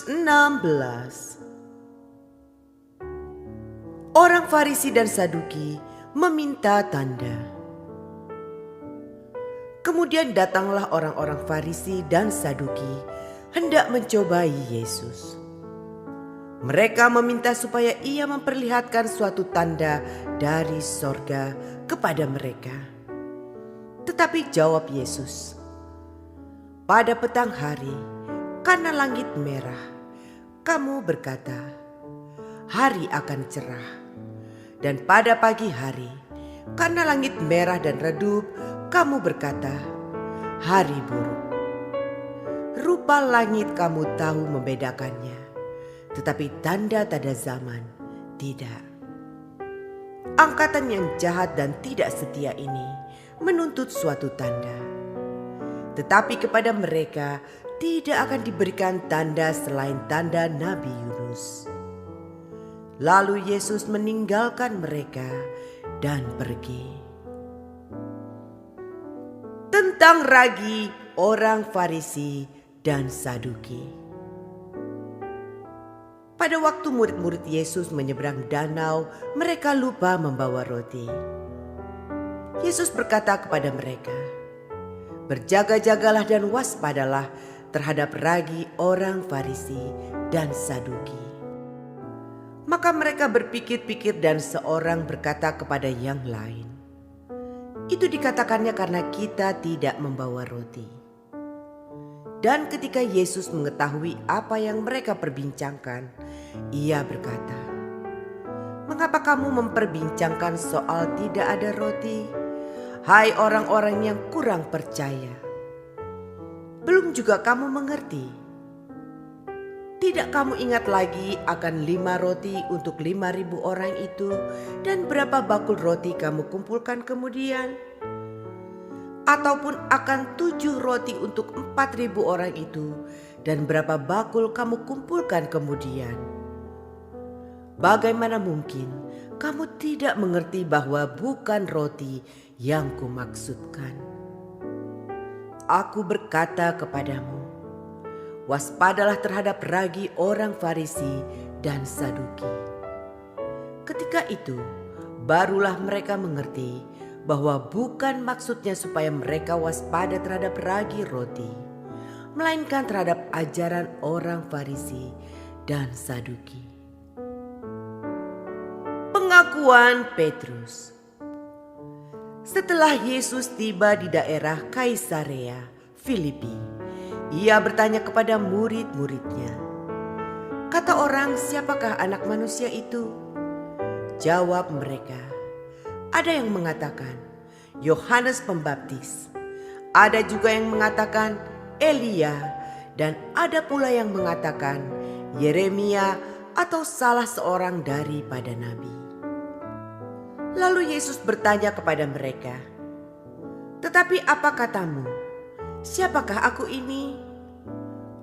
Lukas 16. Orang Farisi dan Saduki meminta tanda. Kemudian datanglah orang-orang Farisi dan Saduki hendak mencobai Yesus. Mereka meminta supaya ia memperlihatkan suatu tanda dari sorga kepada mereka. Tetapi jawab Yesus, "Pada petang hari, karena langit merah, kamu berkata, hari akan cerah. Dan pada pagi hari, karena langit merah dan redup, kamu berkata, hari buruk. Rupa langit kamu tahu membedakannya, tetapi tanda-tanda zaman tidak. Angkatan yang jahat dan tidak setia ini menuntut suatu tanda. Tetapi kepada mereka tidak akan diberikan tanda selain tanda Nabi Yunus." Lalu Yesus meninggalkan mereka dan pergi. Tentang ragi orang Farisi dan Saduki. Pada waktu murid-murid Yesus menyeberang danau, mereka lupa membawa roti. Yesus berkata kepada mereka, "Berjaga-jagalah dan waspadalah terhadap ragi orang Farisi dan Saduki." Maka mereka berpikir-pikir dan seorang berkata kepada yang lain, "Itu dikatakannya karena kita tidak membawa roti." Dan ketika Yesus mengetahui apa yang mereka perbincangkan, ia berkata, "Mengapa kamu memperbincangkan soal tidak ada roti? Hai orang-orang yang kurang percaya. Belum juga kamu mengerti? Tidak kamu ingat lagi akan 5 roti untuk 5.000 orang itu dan berapa bakul roti kamu kumpulkan kemudian? Ataupun akan 7 roti untuk 4.000 orang itu dan berapa bakul kamu kumpulkan kemudian? Bagaimana mungkin kamu tidak mengerti bahwa bukan roti yang kumaksudkan? Aku berkata kepadamu, waspadalah terhadap ragi orang Farisi dan Saduki." Ketika itu, barulah mereka mengerti bahwa bukan maksudnya supaya mereka waspada terhadap ragi roti, melainkan terhadap ajaran orang Farisi dan Saduki. Pengakuan Petrus. Setelah Yesus tiba di daerah Kaisarea Filipi, ia bertanya kepada murid-muridnya, "Kata orang, siapakah anak manusia itu?" Jawab mereka, "Ada yang mengatakan Yohanes Pembaptis, ada juga yang mengatakan Elia, dan ada pula yang mengatakan Yeremia atau salah seorang daripada nabi." Lalu Yesus bertanya kepada mereka, "Tetapi apa katamu? Siapakah aku ini?"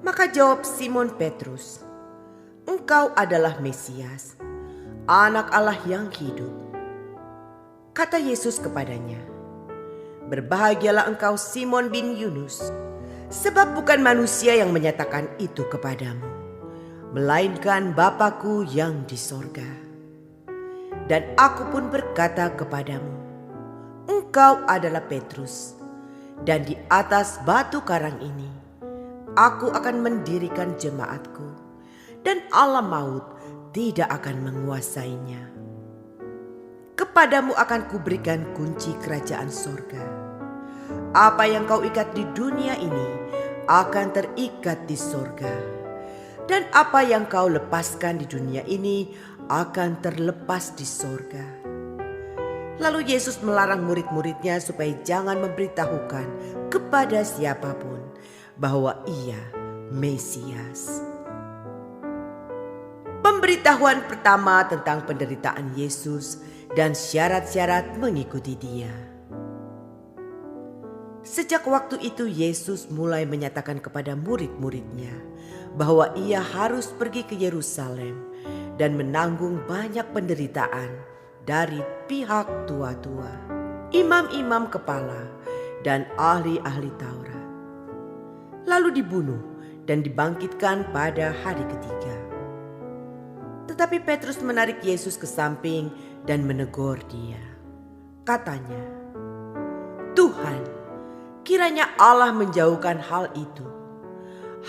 Maka jawab Simon Petrus, "Engkau adalah Mesias, Anak Allah yang hidup." Kata Yesus kepadanya, "Berbahagialah engkau Simon bin Yunus, sebab bukan manusia yang menyatakan itu kepadamu, melainkan Bapa-Ku yang di sorga. Dan aku pun berkata kepadamu, engkau adalah Petrus, dan di atas batu karang ini aku akan mendirikan jemaatku, dan alam maut tidak akan menguasainya. Kepadamu akan kuberikan kunci kerajaan sorga. Apa yang kau ikat di dunia ini akan terikat di sorga, dan apa yang kau lepaskan di dunia ini akan terlepas di sorga." Lalu Yesus melarang murid-muridnya supaya jangan memberitahukan kepada siapapun bahwa ia Mesias. Pemberitahuan pertama tentang penderitaan Yesus dan syarat-syarat mengikuti Dia. Sejak waktu itu Yesus mulai menyatakan kepada murid-muridnya bahwa ia harus pergi ke Yerusalem dan menanggung banyak penderitaan dari pihak tua-tua, imam-imam kepala, dan ahli-ahli Taurat, lalu dibunuh dan dibangkitkan pada hari ketiga. Tetapi Petrus menarik Yesus ke samping dan menegur dia. Katanya, "Tuhan, kiranya Allah menjauhkan hal itu.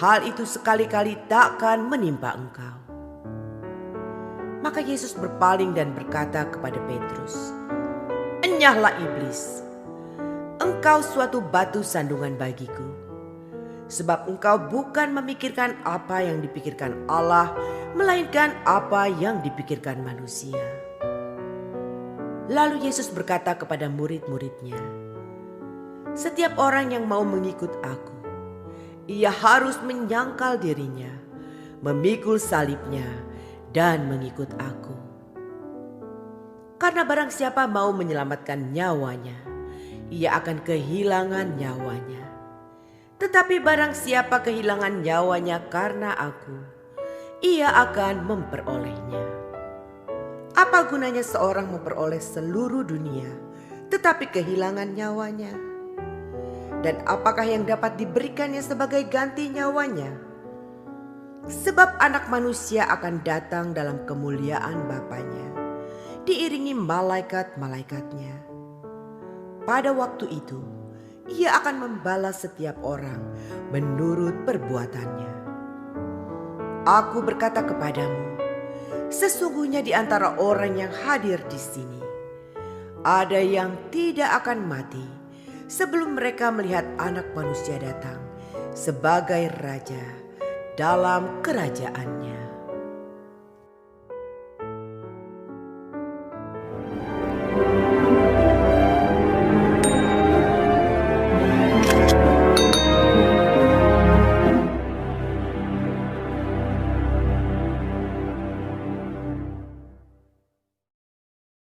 Hal itu sekali-kali takkan menimpa Engkau." Maka Yesus berpaling dan berkata kepada Petrus, "Enyahlah iblis, engkau suatu batu sandungan bagiku, sebab engkau bukan memikirkan apa yang dipikirkan Allah, melainkan apa yang dipikirkan manusia." Lalu Yesus berkata kepada murid-muridnya, "Setiap orang yang mau mengikut aku, ia harus menyangkal dirinya, memikul salibnya, dan mengikut aku. Karena barang siapa mau menyelamatkan nyawanya, ia akan kehilangan nyawanya. Tetapi barang siapa kehilangan nyawanya karena aku, ia akan memperolehnya. Apa gunanya seorang memperoleh seluruh dunia, tetapi kehilangan nyawanya? Dan apakah yang dapat diberikannya sebagai ganti nyawanya? Sebab Anak Manusia akan datang dalam kemuliaan Bapanya, diiringi malaikat-malaikatnya. Pada waktu itu, ia akan membalas setiap orang menurut perbuatannya. Aku berkata kepadamu, sesungguhnya di antara orang yang hadir di sini, ada yang tidak akan mati sebelum mereka melihat Anak Manusia datang sebagai Raja dalam kerajaannya."